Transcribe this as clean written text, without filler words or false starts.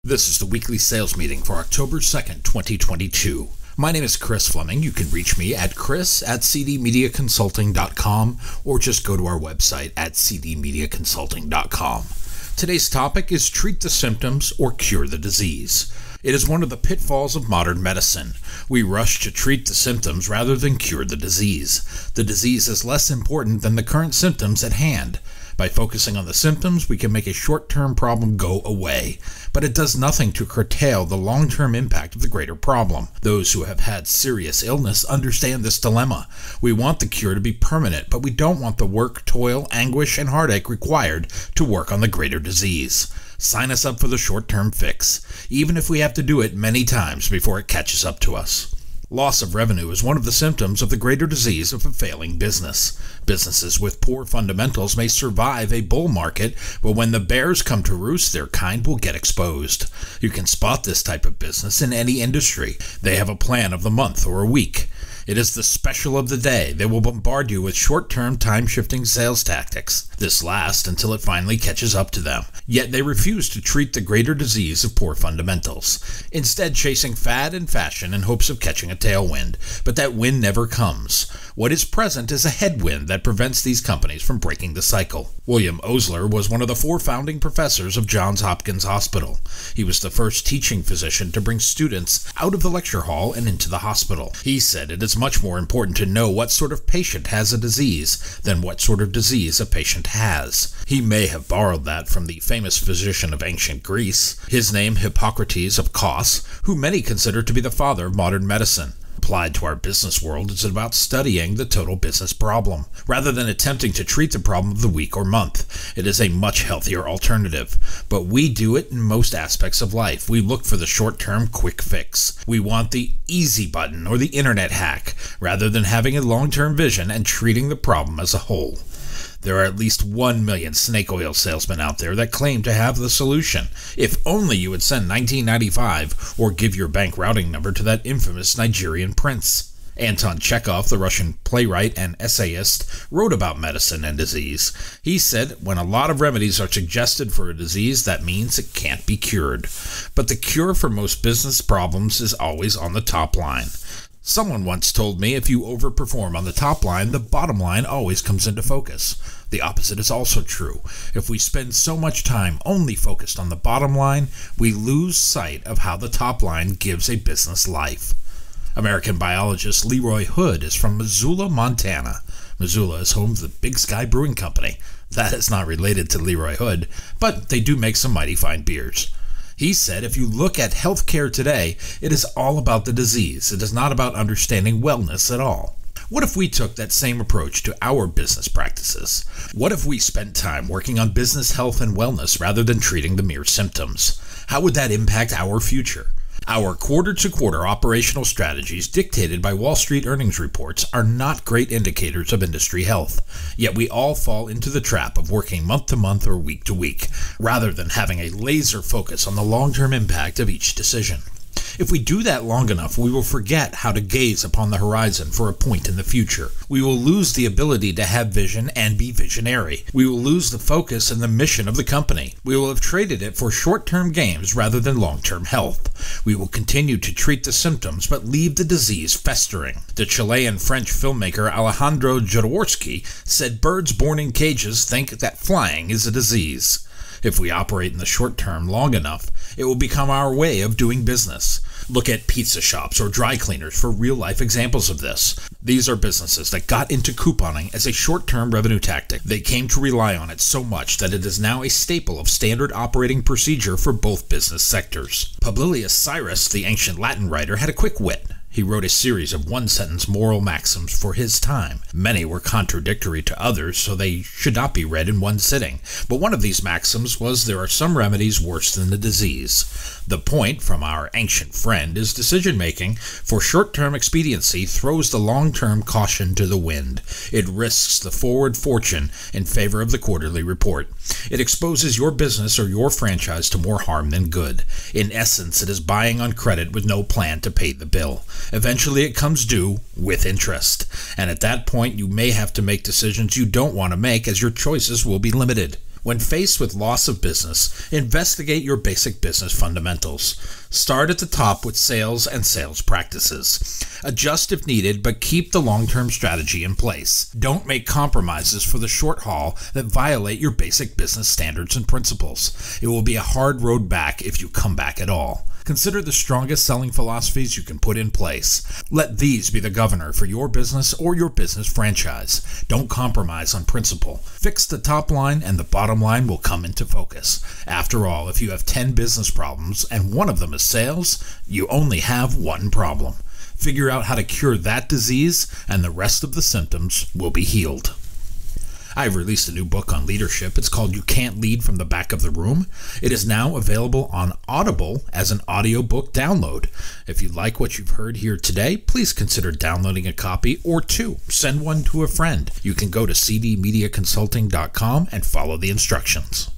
This is the weekly sales meeting for October 2nd, 2022. My name is Chris Fleming. You can reach me at chris@cdmediaconsulting.com or just go to our website at cdmediaconsulting.com. Today's topic is treat the symptoms or cure the disease. It is one of the pitfalls of modern medicine. We rush to treat the symptoms rather than cure the disease. The disease is less important than the current symptoms at hand. By focusing on the symptoms, we can make a short-term problem go away, but it does nothing to curtail the long-term impact of the greater problem. Those who have had serious illness understand this dilemma. We want the cure to be permanent, but we don't want the work, toil, anguish, and heartache required to work on the greater disease. Sign us up for the short-term fix, even if we have to do it many times before it catches up to us. Loss of revenue is one of the symptoms of the greater disease of a failing business. Businesses with poor fundamentals may survive a bull market, but when the bears come to roost, their kind will get exposed. You can spot this type of business in any industry. They have a plan of the month or a week. It is the special of the day. They will bombard you with short-term, time-shifting sales tactics. This lasts until it finally catches up to them. Yet they refuse to treat the greater disease of poor fundamentals, instead chasing fad and fashion in hopes of catching a tailwind. But that wind never comes. What is present is a headwind that prevents these companies from breaking the cycle. William Osler was one of the 4 founding professors of Johns Hopkins Hospital. He was the first teaching physician to bring students out of the lecture hall and into the hospital. He said it is much more important to know what sort of patient has a disease than what sort of disease a patient has. He may have borrowed that from the famous physician of ancient Greece, his name Hippocrates of Kos, who many consider to be the father of modern medicine. Applied to our business world, it's about studying the total business problem, rather than attempting to treat the problem of the week or month. It is a much healthier alternative, but we do it in most aspects of life. We look for the short-term quick fix. We want the easy button or the internet hack, rather than having a long-term vision and treating the problem as a whole. There are at least 1 million snake oil salesmen out there that claim to have the solution. If only you would send 1995 or give your bank routing number to that infamous Nigerian prince. Anton Chekhov, the Russian playwright and essayist, wrote about medicine and disease. He said, when a lot of remedies are suggested for a disease, that means it can't be cured. But the cure for most business problems is always on the top line. Someone once told me if you overperform on the top line, the bottom line always comes into focus. The opposite is also true. If we spend so much time only focused on the bottom line, we lose sight of how the top line gives a business life. American biologist Leroy Hood is from Missoula, Montana. Missoula is home to the Big Sky Brewing Company. That is not related to Leroy Hood, but they do make some mighty fine beers. He said if you look at healthcare today, it is all about the disease. It is not about understanding wellness at all. What if we took that same approach to our business practices? What if we spent time working on business health and wellness rather than treating the mere symptoms? How would that impact our future? Our quarter-to-quarter operational strategies dictated by Wall Street earnings reports are not great indicators of industry health, yet we all fall into the trap of working month-to-month or week-to-week, rather than having a laser focus on the long-term impact of each decision. If we do that long enough, we will forget how to gaze upon the horizon for a point in the future. We will lose the ability to have vision and be visionary. We will lose the focus and the mission of the company. We will have traded it for short-term gains rather than long-term health. We will continue to treat the symptoms but leave the disease festering. The Chilean-French filmmaker Alejandro Jodorowsky said birds born in cages think that flying is a disease. If we operate in the short term long enough, it will become our way of doing business. Look at pizza shops or dry cleaners for real-life examples of this. These are businesses that got into couponing as a short-term revenue tactic. They came to rely on it so much that it is now a staple of standard operating procedure for both business sectors. Publilius Cyrus, the ancient Latin writer, had a quick wit. He wrote a series of one-sentence moral maxims for his time. Many were contradictory to others, so they should not be read in one sitting. But one of these maxims was, there are some remedies worse than the disease. The point, from our ancient friend, is decision-making for short-term expediency throws the long-term caution to the wind. It risks the forward fortune in favor of the quarterly report. It exposes your business or your franchise to more harm than good. In essence, it is buying on credit with no plan to pay the bill. Eventually it comes due with interest, and at that point you may have to make decisions you don't want to make as your choices will be limited. When faced with loss of business, investigate your basic business fundamentals. Start at the top with sales and sales practices. Adjust if needed, but keep the long-term strategy in place. Don't make compromises for the short haul that violate your basic business standards and principles. It will be a hard road back if you come back at all. Consider the strongest selling philosophies you can put in place. Let these be the governor for your business or your business franchise. Don't compromise on principle. Fix the top line and the bottom line will come into focus. After all, if you have 10 business problems and one of them is sales, you only have one problem. Figure out how to cure that disease and the rest of the symptoms will be healed. I've released a new book on leadership. It's called You Can't Lead from the Back of the Room. It is now available on Audible as an audiobook download. If you like what you've heard here today, please consider downloading a copy or two. Send one to a friend. You can go to cdmediaconsulting.com and follow the instructions.